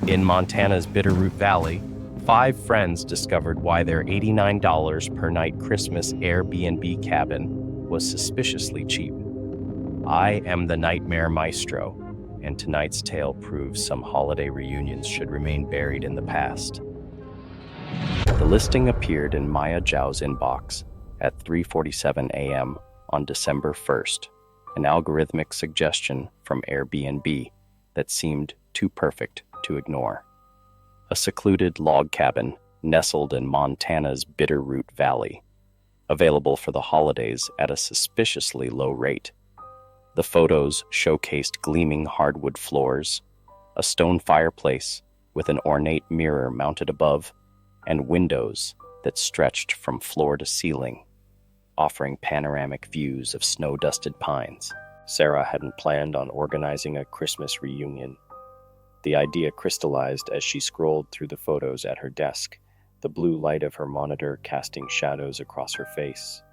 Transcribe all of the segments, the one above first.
In Montana's Bitterroot Valley, 5 friends discovered why their $89 per night Christmas Airbnb cabin was suspiciously cheap. I am the Nightmare Maestro, and tonight's tale proves some holiday reunions should remain buried in the past. The listing appeared in Maya Zhao's inbox at 3:47 a.m. on December 1st, an algorithmic suggestion from Airbnb that seemed too perfect to ignore. A secluded log cabin nestled in Montana's Bitterroot Valley, available for the holidays at a suspiciously low rate. The photos showcased gleaming hardwood floors, a stone fireplace with an ornate mirror mounted above, and windows that stretched from floor to ceiling, offering panoramic views of snow-dusted pines. Sarah hadn't planned on organizing a Christmas reunion. The idea crystallized as she scrolled through the photos at her desk, the blue light of her monitor casting shadows across her face.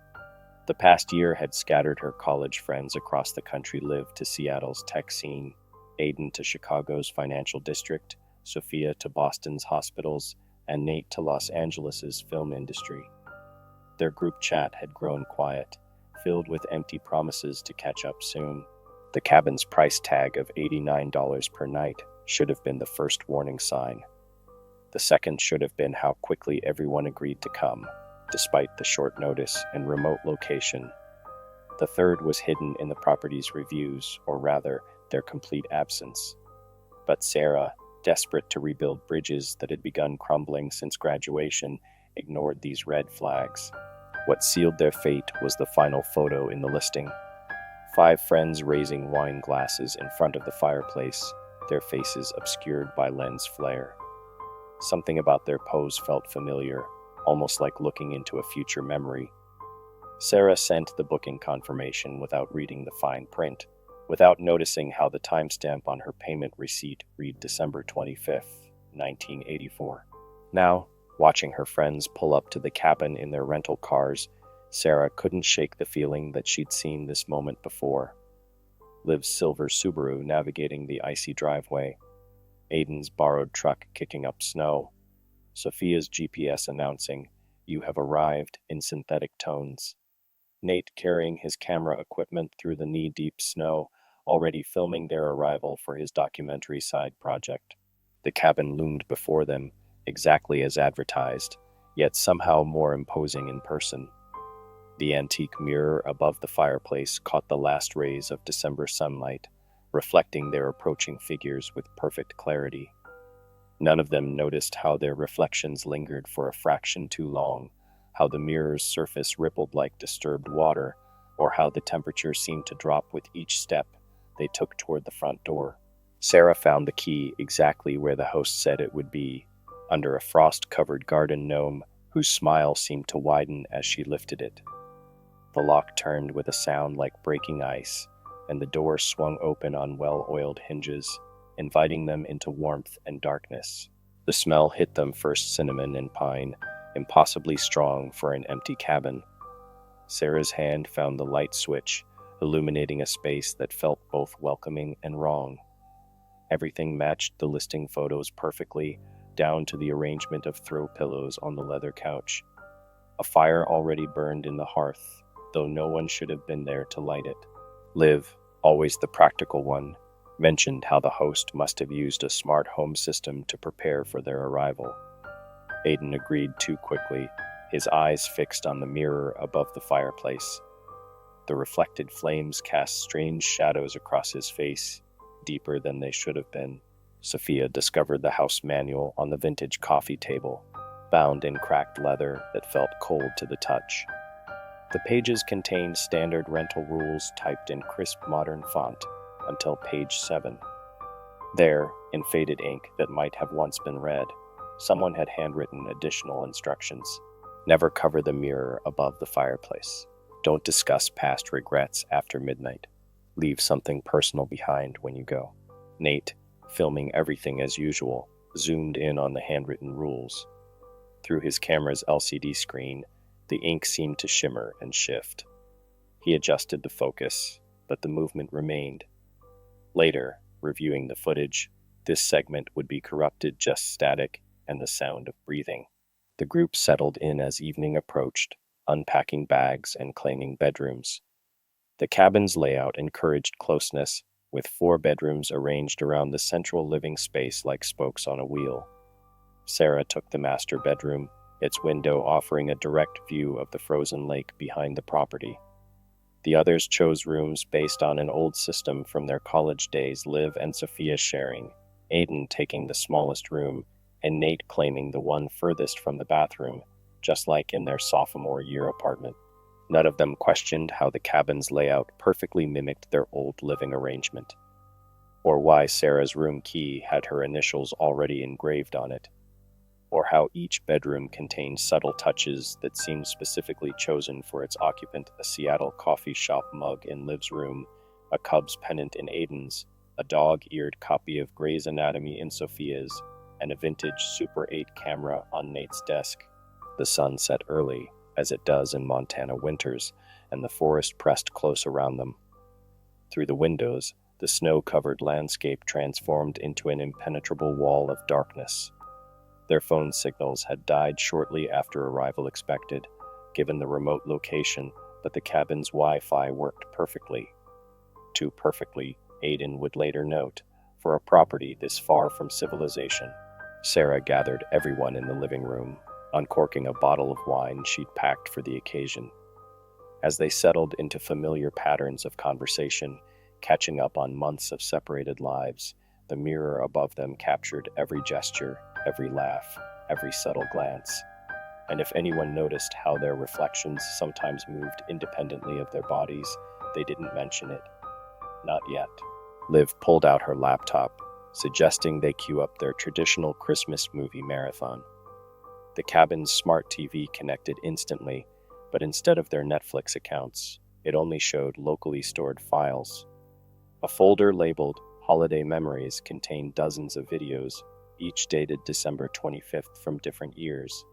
The past year had scattered her college friends across the country. Liv to Seattle's tech scene, Aiden to Chicago's financial district, Sophia to Boston's hospitals, and Nate to Los Angeles's film industry. Their group chat had grown quiet, filled with empty promises to catch up soon. The cabin's price tag of $89 per night should have been the first warning sign. The second should have been how quickly everyone agreed to come, despite the short notice and remote location. The third was hidden in the property's reviews, or rather, their complete absence. But Sarah, desperate to rebuild bridges that had begun crumbling since graduation, ignored these red flags. What sealed their fate was the final photo in the listing. 5 friends raising wine glasses in front of the fireplace, their faces obscured by lens flare. Something about their pose felt familiar, almost like looking into a future memory. Sarah sent the booking confirmation without reading the fine print, without noticing how the timestamp on her payment receipt read December 25th, 1984. Now, watching her friends pull up to the cabin in their rental cars, Sarah couldn't shake the feeling that she'd seen this moment before. Liv's silver Subaru navigating the icy driveway, Aiden's borrowed truck kicking up snow, Sophia's GPS announcing, "You have arrived," in synthetic tones, Nate carrying his camera equipment through the knee-deep snow, already filming their arrival for his documentary side project. The cabin loomed before them, exactly as advertised, yet somehow more imposing in person. The antique mirror above the fireplace caught the last rays of December sunlight, reflecting their approaching figures with perfect clarity. None of them noticed how their reflections lingered for a fraction too long, how the mirror's surface rippled like disturbed water, or how the temperature seemed to drop with each step they took toward the front door. Sarah found the key exactly where the host said it would be, under a frost-covered garden gnome whose smile seemed to widen as she lifted it. The lock turned with a sound like breaking ice, and the door swung open on well-oiled hinges, inviting them into warmth and darkness. The smell hit them first cinnamon and pine, impossibly strong for an empty cabin. Sarah's hand found the light switch, illuminating a space that felt both welcoming and wrong. Everything matched the listing photos perfectly, down to the arrangement of throw pillows on the leather couch. A fire already burned in the hearth, though no one should have been there to light it. Liv, always the practical one, mentioned how the host must have used a smart home system to prepare for their arrival. Aiden agreed too quickly, his eyes fixed on the mirror above the fireplace. The reflected flames cast strange shadows across his face, deeper than they should have been. Sophia discovered the house manual on the vintage coffee table, bound in cracked leather that felt cold to the touch. The pages contained standard rental rules typed in crisp modern font until page 7. There, in faded ink that might have once been read, someone had handwritten additional instructions. Never cover the mirror above the fireplace. Don't discuss past regrets after midnight. Leave something personal behind when you go. Nate, filming everything as usual, zoomed in on the handwritten rules. Through his camera's LCD screen, the ink seemed to shimmer and shift. He adjusted the focus, but the movement remained. Later, reviewing the footage, This segment would be corrupted just static and the sound of breathing. The group settled in as evening approached, unpacking bags and claiming bedrooms. The cabin's layout encouraged closeness, with 4 bedrooms arranged around the central living space like spokes on a wheel. Sarah took the master bedroom, its window offering a direct view of the frozen lake behind the property. The others chose rooms based on an old system from their college days, Liv and Sophia sharing, Aiden taking the smallest room, and Nate claiming the one furthest from the bathroom, just like in their sophomore year apartment. None of them questioned how the cabin's layout perfectly mimicked their old living arrangement, or why Sarah's room key had her initials already engraved on it, or how each bedroom contained subtle touches that seemed specifically chosen for its occupant: a Seattle coffee shop mug in Liv's room, a Cubs pennant in Aiden's, a dog-eared copy of Grey's Anatomy in Sophia's, and a vintage Super 8 camera on Nate's desk. The sun set early, as it does in Montana winters, and the forest pressed close around them. Through the windows, the snow-covered landscape transformed into an impenetrable wall of darkness. Their phone signals had died shortly after arrival expected, given the remote location, but the cabin's Wi-Fi worked perfectly. Too perfectly, Aiden would later note, for a property this far from civilization. Sarah gathered everyone in the living room, uncorking a bottle of wine she'd packed for the occasion. As they settled into familiar patterns of conversation, catching up on months of separated lives, the mirror above them captured every gesture, every laugh, every subtle glance. And if anyone noticed how their reflections sometimes moved independently of their bodies, they didn't mention it. Not yet. Liv pulled out her laptop, suggesting they queue up their traditional Christmas movie marathon. The cabin's smart TV connected instantly, but instead of their Netflix accounts, it only showed locally stored files. A folder labeled Holiday Memories contained dozens of videos, each dated December 25th from different years.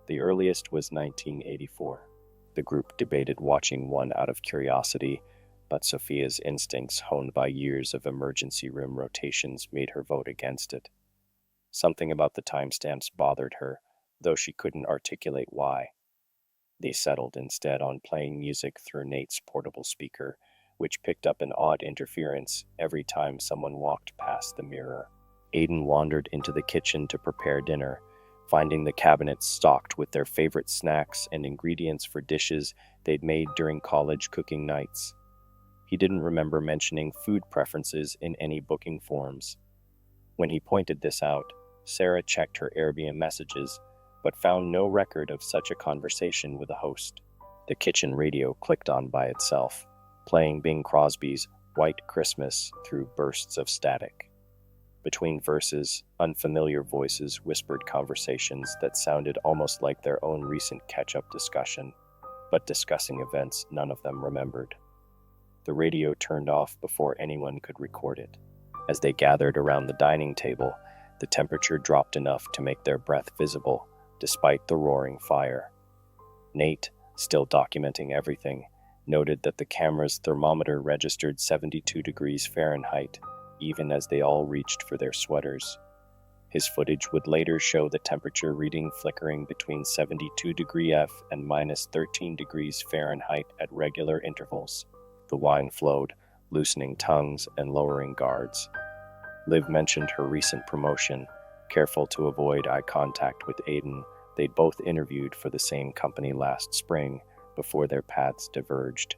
The earliest was 1984. The group debated watching one out of curiosity, but Sophia's instincts, honed by years of emergency room rotations, made her vote against it. Something about the timestamps bothered her, though she couldn't articulate why. They settled instead on playing music through Nate's portable speaker, which picked up an odd interference every time someone walked past the mirror. Aiden wandered into the kitchen to prepare dinner, finding the cabinets stocked with their favorite snacks and ingredients for dishes they'd made during college cooking nights. He didn't remember mentioning food preferences in any booking forms. When he pointed this out, Sarah checked her Airbnb messages, but found no record of such a conversation with a host. The kitchen radio clicked on by itself, playing Bing Crosby's White Christmas through bursts of static. Between verses, unfamiliar voices whispered conversations that sounded almost like their own recent catch-up discussion, but discussing events none of them remembered. The radio turned off before anyone could record it. As they gathered around the dining table, the temperature dropped enough to make their breath visible, despite the roaring fire. Nate, still documenting everything, noted that the camera's thermometer registered 72 degrees Fahrenheit, even as they all reached for their sweaters. His footage would later show the temperature reading flickering between 72 degree F and minus 13 degrees Fahrenheit at regular intervals. The wine flowed, loosening tongues and lowering guards. Liv mentioned her recent promotion, careful to avoid eye contact with Aiden. They'd both interviewed for the same company last spring, before their paths diverged.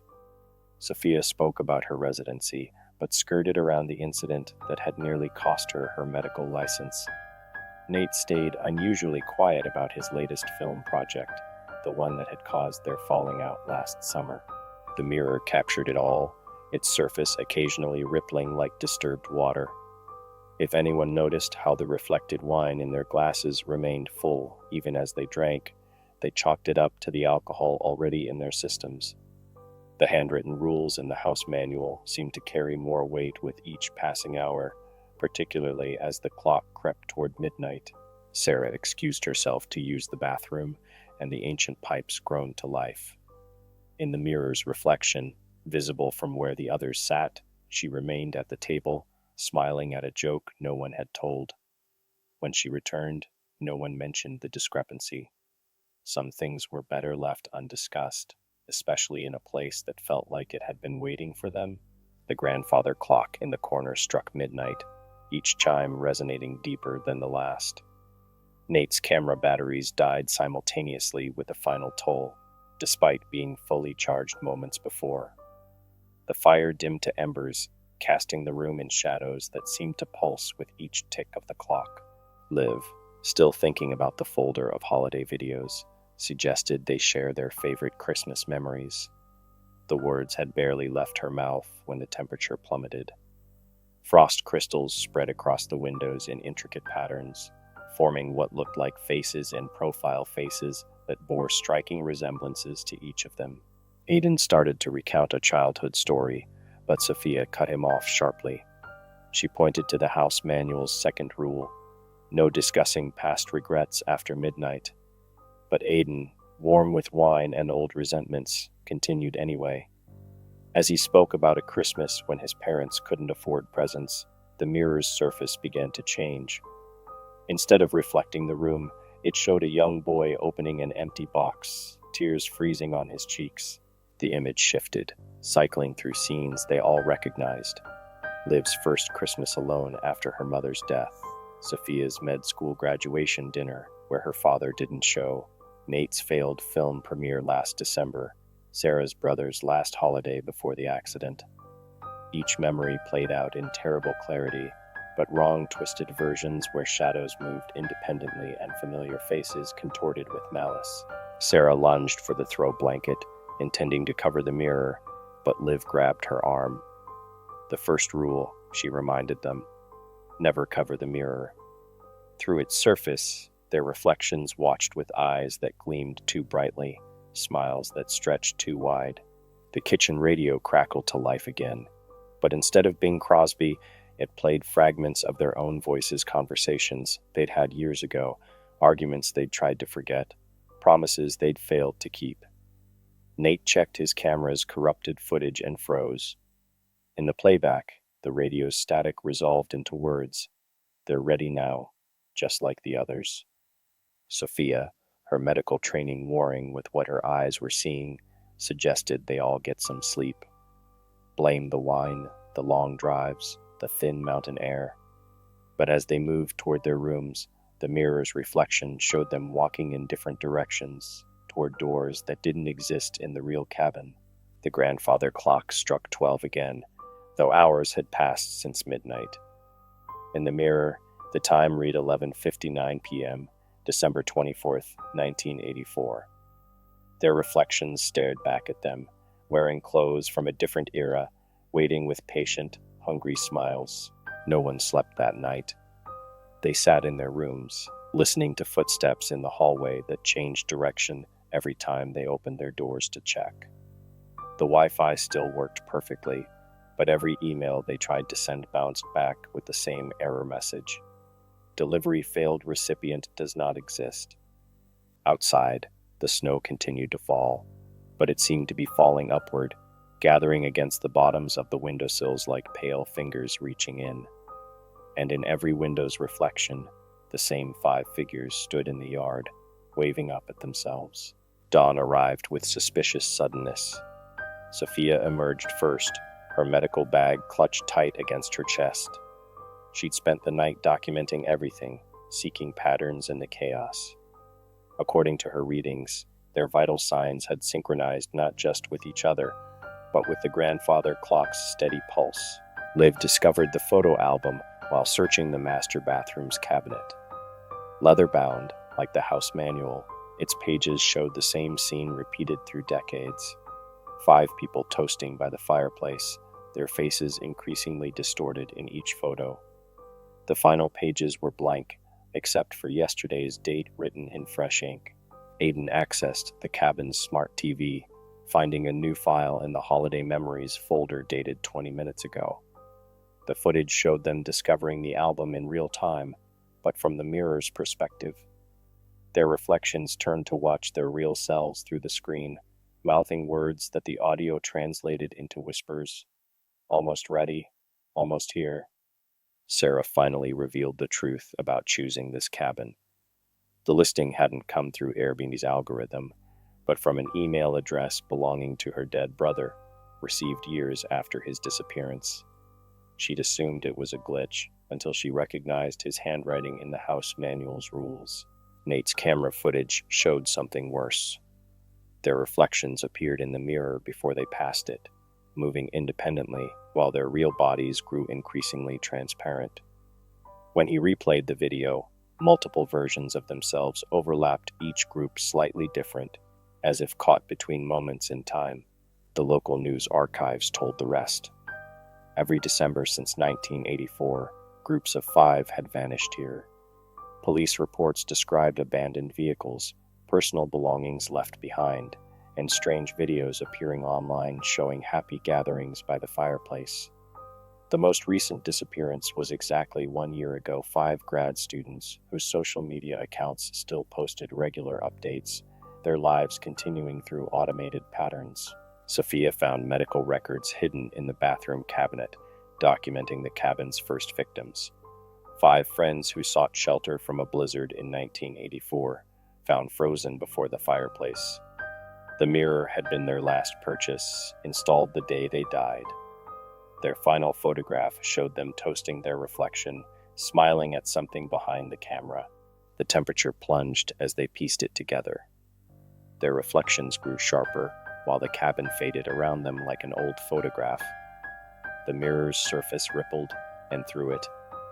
Sophia spoke about her residency, but skirted around the incident that had nearly cost her her medical license. Nate stayed unusually quiet about his latest film project, the one that had caused their falling out last summer. The mirror captured it all, its surface occasionally rippling like disturbed water. If anyone noticed how the reflected wine in their glasses remained full even as they drank, they chalked it up to the alcohol already in their systems. The handwritten rules in the house manual seemed to carry more weight with each passing hour, particularly as the clock crept toward midnight. Sarah excused herself to use the bathroom, and the ancient pipes groaned to life. In the mirror's reflection, visible from where the others sat, she remained at the table, smiling at a joke no one had told. When she returned, no one mentioned the discrepancy. Some things were better left undiscussed, especially in a place that felt like it had been waiting for them. The grandfather clock in the corner struck midnight, each chime resonating deeper than the last. Nate's camera batteries died simultaneously with the final toll, despite being fully charged moments before. The fire dimmed to embers, casting the room in shadows that seemed to pulse with each tick of the clock. Liv, still thinking about the folder of holiday videos, suggested they share their favorite Christmas memories. The words had barely left her mouth when the temperature plummeted. Frost crystals spread across the windows in intricate patterns, forming what looked like faces and profile faces that bore striking resemblances to each of them. Aidan started to recount a childhood story, but Sophia cut him off sharply. She pointed to the house manual's second rule: no discussing past regrets after midnight. But Aidan, warm with wine and old resentments, continued anyway. As he spoke about a Christmas when his parents couldn't afford presents, the mirror's surface began to change. Instead of reflecting the room, it showed a young boy opening an empty box, tears freezing on his cheeks. The image shifted, cycling through scenes they all recognized. Liv's first Christmas alone after her mother's death, Sophia's med school graduation dinner where her father didn't show, Nate's failed film premiere last December, Sarah's brother's last holiday before the accident. Each memory played out in terrible clarity, but wrong twisted versions where shadows moved independently and familiar faces contorted with malice. Sarah lunged for the throw blanket, intending to cover the mirror, but Liv grabbed her arm. The first rule, she reminded them: never cover the mirror. Through its surface, their reflections watched with eyes that gleamed too brightly, smiles that stretched too wide. The kitchen radio crackled to life again, but instead of Bing Crosby, it played fragments of their own voices' conversations they'd had years ago, arguments they'd tried to forget, promises they'd failed to keep. Nate checked his camera's corrupted footage and froze. In the playback, the radio's static resolved into words. They're ready now, just like the others. Sophia, her medical training warring with what her eyes were seeing, suggested they all get some sleep. Blame the wine, the long drives, the thin mountain air. But as they moved toward their rooms, the mirror's reflection showed them walking in different directions, toward doors that didn't exist in the real cabin. The grandfather clock struck 12 again, though hours had passed since midnight. In the mirror, the time read 11:59 p.m., December 24th, 1984. Their reflections stared back at them, wearing clothes from a different era, waiting with patient, hungry smiles. No one slept that night. They sat in their rooms, listening to footsteps in the hallway that changed direction every time they opened their doors to check. The Wi-Fi still worked perfectly, but every email they tried to send bounced back with the same error message. Delivery failed, recipient does not exist. Outside, the snow continued to fall, but it seemed to be falling upward, gathering against the bottoms of the windowsills like pale fingers reaching in. And in every window's reflection, the same 5 figures stood in the yard, waving up at themselves. Dawn arrived with suspicious suddenness. Sophia emerged first, her medical bag clutched tight against her chest. She'd spent the night documenting everything, seeking patterns in the chaos. According to her readings, their vital signs had synchronized not just with each other, but with the grandfather clock's steady pulse. Liv discovered the photo album while searching the master bathroom's cabinet. Leather-bound, like the house manual, its pages showed the same scene repeated through decades. 5 people toasting by the fireplace, their faces increasingly distorted in each photo. The final pages were blank, except for yesterday's date written in fresh ink. Aidan accessed the cabin's smart TV, finding a new file in the holiday memories folder dated 20 minutes ago. The footage showed them discovering the album in real time, but from the mirror's perspective. Their reflections turned to watch their real selves through the screen, mouthing words that the audio translated into whispers. Almost ready, almost here. Sarah finally revealed the truth about choosing this cabin. The listing hadn't come through Airbnb's algorithm, but from an email address belonging to her dead brother, received years after his disappearance. She'd assumed it was a glitch until she recognized his handwriting in the house manual's rules. Nate's camera footage showed something worse. Their reflections appeared in the mirror before they passed it, moving independently while their real bodies grew increasingly transparent. When he replayed the video, multiple versions of themselves overlapped, each group slightly different, as if caught between moments in time. The local news archives told the rest. Every December since 1984, groups of 5 had vanished here. Police reports described abandoned vehicles, personal belongings left behind, and strange videos appearing online showing happy gatherings by the fireplace. The most recent disappearance was exactly 1 year ago. 5 grad students, whose social media accounts still posted regular updates, their lives continuing through automated patterns. Sophia found medical records hidden in the bathroom cabinet, documenting the cabin's first victims. 5 friends who sought shelter from a blizzard in 1984, found frozen before the fireplace. The mirror had been their last purchase, installed the day they died. Their final photograph showed them toasting their reflection, smiling at something behind the camera. The temperature plunged as they pieced it together. Their reflections grew sharper, while the cabin faded around them like an old photograph. The mirror's surface rippled, and through it,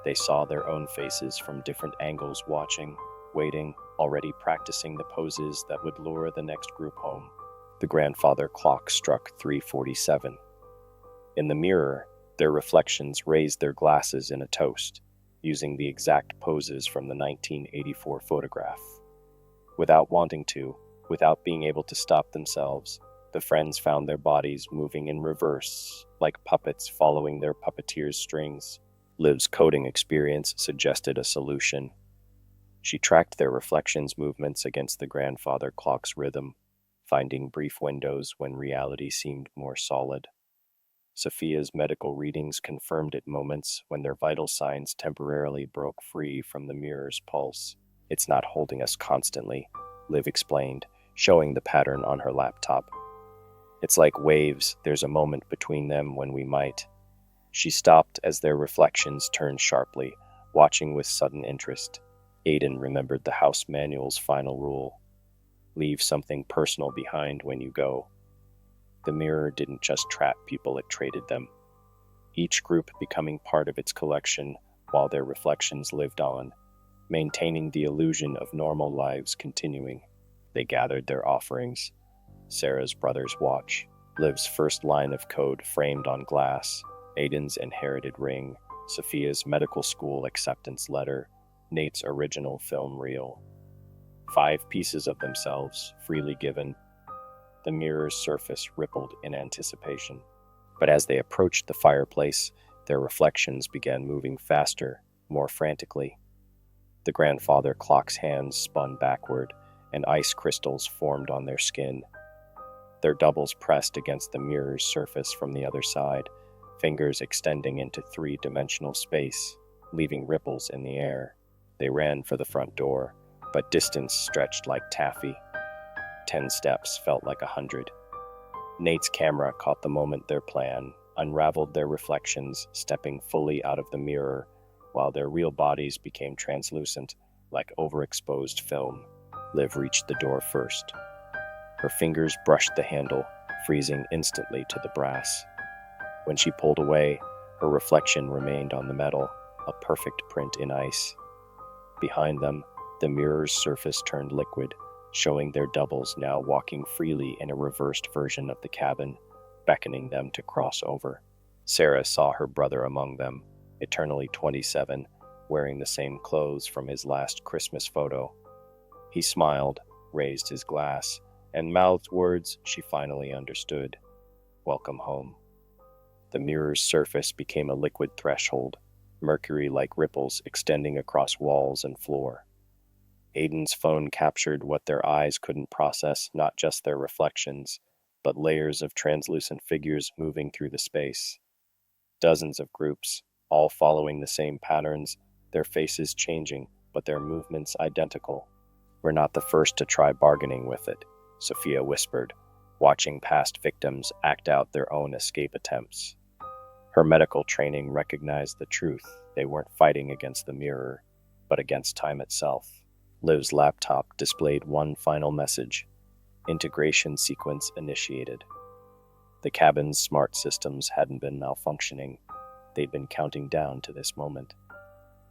they saw their own faces from different angles, watching, waiting, already practicing the poses that would lure the next group home. The grandfather clock struck 3:47. In the mirror, their reflections raised their glasses in a toast, using the exact poses from the 1984 photograph. Without wanting to, without being able to stop themselves, the friends found their bodies moving in reverse, like puppets following their puppeteer's strings. Liv's coding experience suggested a solution. She tracked their reflections' movements against the grandfather clock's rhythm, finding brief windows when reality seemed more solid. Sophia's medical readings confirmed it moments when their vital signs temporarily broke free from the mirror's pulse. "It's not holding us constantly," Liv explained, showing the pattern on her laptop. "It's like waves, there's a moment between them when we might." She stopped as their reflections turned sharply, watching with sudden interest. Aiden remembered the house manual's final rule: leave something personal behind when you go. The mirror didn't just trap people, it traded them, each group becoming part of its collection while their reflections lived on, maintaining the illusion of normal lives continuing. They gathered their offerings: Sarah's brother's watch, Liv's first line of code framed on glass, Aiden's inherited ring, Sophia's medical school acceptance letter, Nate's original film reel. 5 pieces of themselves, freely given. The mirror's surface rippled in anticipation. But as they approached the fireplace, their reflections began moving faster, more frantically. The grandfather clock's hands spun backward, and ice crystals formed on their skin. Their doubles pressed against the mirror's surface from the other side, fingers extending into 3-dimensional space, leaving ripples in the air. They ran for the front door, but distance stretched like taffy. 10 steps felt like 100. Nate's camera caught the moment their plan, unraveled their reflections, stepping fully out of the mirror, while their real bodies became translucent, like overexposed film. Liv reached the door first. Her fingers brushed the handle, freezing instantly to the brass. When she pulled away, her reflection remained on the metal, a perfect print in ice. Behind them, the mirror's surface turned liquid, showing their doubles now walking freely in a reversed version of the cabin, beckoning them to cross over. Sarah saw her brother among them, eternally 27, wearing the same clothes from his last Christmas photo. He smiled, raised his glass, and mouthed words she finally understood: "Welcome home." The mirror's surface became a liquid threshold, mercury-like ripples extending across walls and floor. Aiden's phone captured what their eyes couldn't process, not just their reflections, but layers of translucent figures moving through the space. Dozens of groups, all following the same patterns, their faces changing, but their movements identical. We're not the first to try bargaining with it, Sophia whispered, watching past victims act out their own escape attempts. Her medical training recognized the truth. They weren't fighting against the mirror, but against time itself. Liv's laptop displayed one final message: integration sequence initiated. The cabin's smart systems hadn't been malfunctioning. They'd been counting down to this moment.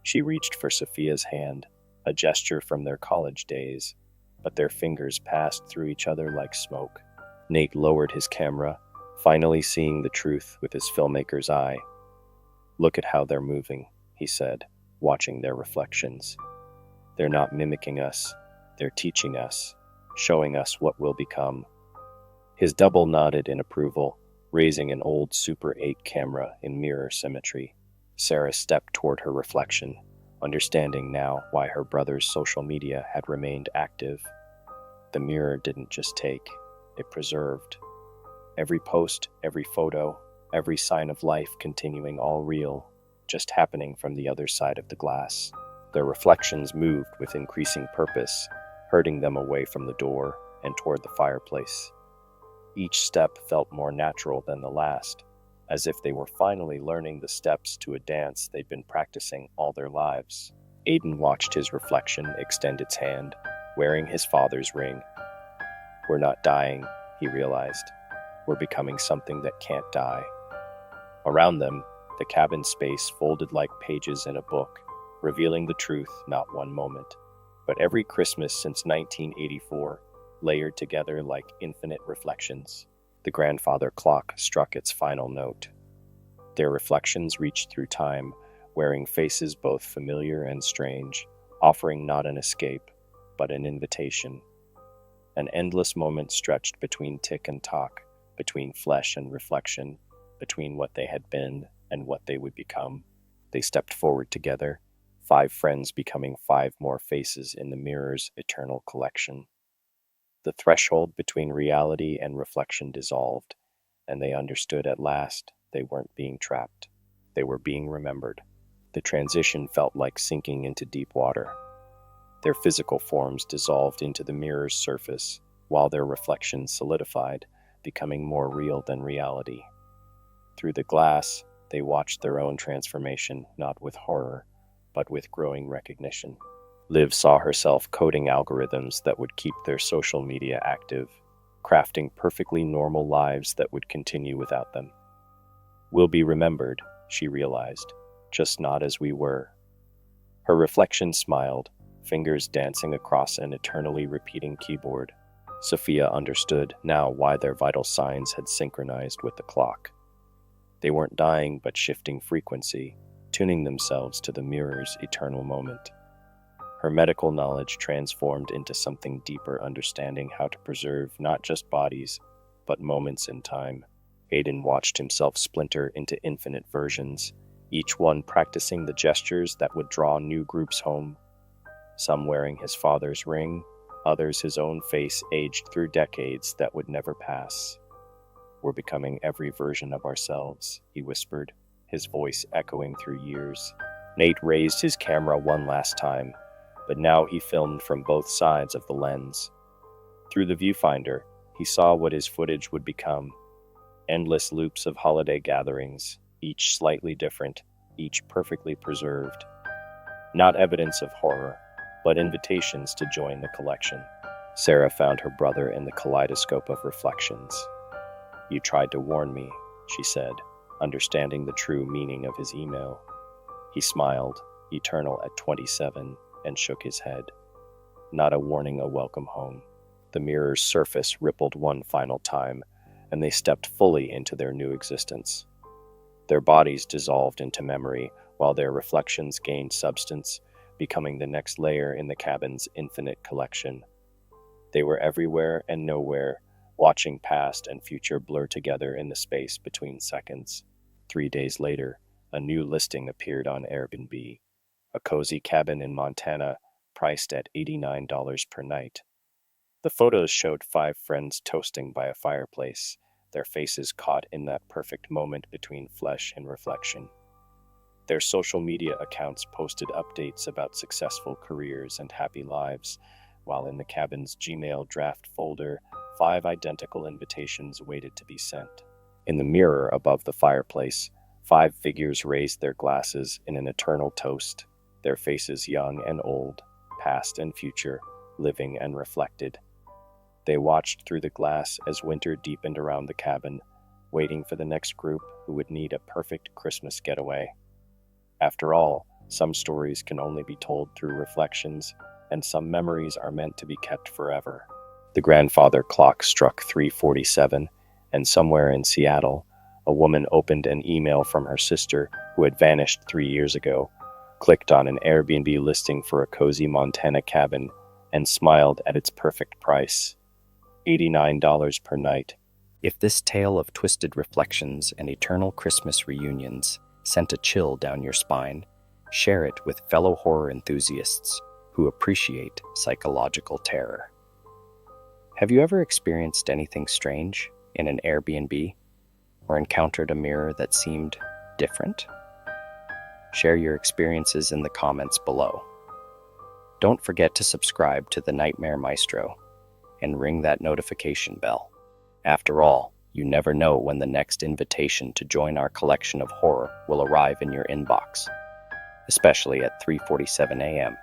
She reached for Sophia's hand, a gesture from their college days, but their fingers passed through each other like smoke. Nate lowered his camera, finally seeing the truth with his filmmaker's eye. "Look at how they're moving," he said, watching their reflections. "They're not mimicking us, they're teaching us, showing us what we'll become." His double nodded in approval, raising an old Super 8 camera in mirror symmetry. Sarah stepped toward her reflection, understanding now why her brother's social media had remained active. The mirror didn't just take, it preserved. Every post, every photo, every sign of life continuing, all real, just happening from the other side of the glass. Their reflections moved with increasing purpose, herding them away from the door and toward the fireplace. Each step felt more natural than the last, as if they were finally learning the steps to a dance they'd been practicing all their lives. Aiden watched his reflection extend its hand, wearing his father's ring. "We're not dying," he realized. "We're becoming something that can't die." Around them, the cabin space folded like pages in a book, revealing the truth not one moment, but every Christmas since 1984, layered together like infinite reflections. The grandfather clock struck its final note. Their reflections reached through time, wearing faces both familiar and strange, offering not an escape, but an invitation. An endless moment stretched between tick and tock, between flesh and reflection, between what they had been and what they would become. They stepped forward together, 5 friends becoming 5 more faces in the mirror's eternal collection. The threshold between reality and reflection dissolved, and they understood at last they weren't being trapped. They were being remembered. The transition felt like sinking into deep water. Their physical forms dissolved into the mirror's surface, while their reflections solidified, becoming more real than reality. Through the glass, they watched their own transformation, not with horror, but with growing recognition. Liv saw herself coding algorithms that would keep their social media active, crafting perfectly normal lives that would continue without them. "We'll be remembered," she realized, "just not as we were." Her reflection smiled, fingers dancing across an eternally repeating keyboard. Sophia understood now why their vital signs had synchronized with the clock. They weren't dying but shifting frequency, tuning themselves to the mirror's eternal moment. Her medical knowledge transformed into something deeper, understanding how to preserve not just bodies, but moments in time. Aiden watched himself splinter into infinite versions, each one practicing the gestures that would draw new groups home. Some wearing his father's ring, others his own face aged through decades that would never pass. "We're becoming every version of ourselves," he whispered, his voice echoing through years. Nate raised his camera one last time, but now he filmed from both sides of the lens. Through the viewfinder, he saw what his footage would become: endless loops of holiday gatherings, each slightly different, each perfectly preserved. Not evidence of horror, but invitations to join the collection. Sarah found her brother in the kaleidoscope of reflections. "You tried to warn me," she said, understanding the true meaning of his email. He smiled, eternal at 27, and shook his head. "Not a warning, a welcome home." The mirror's surface rippled one final time, and they stepped fully into their new existence. Their bodies dissolved into memory, while their reflections gained substance, becoming the next layer in the cabin's infinite collection. They were everywhere and nowhere, watching past and future blur together in the space between seconds. 3 days later, a new listing appeared on Airbnb. A cozy cabin in Montana, priced at $89 per night. The photos showed 5 friends toasting by a fireplace, their faces caught in that perfect moment between flesh and reflection. Their social media accounts posted updates about successful careers and happy lives, while in the cabin's Gmail draft folder, 5 identical invitations waited to be sent. In the mirror above the fireplace, 5 figures raised their glasses in an eternal toast, their faces young and old, past and future, living and reflected. They watched through the glass as winter deepened around the cabin, waiting for the next group who would need a perfect Christmas getaway. After all, some stories can only be told through reflections, and some memories are meant to be kept forever. The grandfather clock struck 3:47, and somewhere in Seattle, a woman opened an email from her sister who had vanished 3 years ago, clicked on an Airbnb listing for a cozy Montana cabin, and smiled at its perfect price, $89 per night. If this tale of twisted reflections and eternal Christmas reunions sent a chill down your spine, share it with fellow horror enthusiasts who appreciate psychological terror. Have you ever experienced anything strange in an Airbnb or encountered a mirror that seemed different? Share your experiences in the comments below. Don't forget to subscribe to the Nightmare Maestro and ring that notification bell. After all, you never know when the next invitation to join our collection of horror will arrive in your inbox, especially at 3:47 a.m.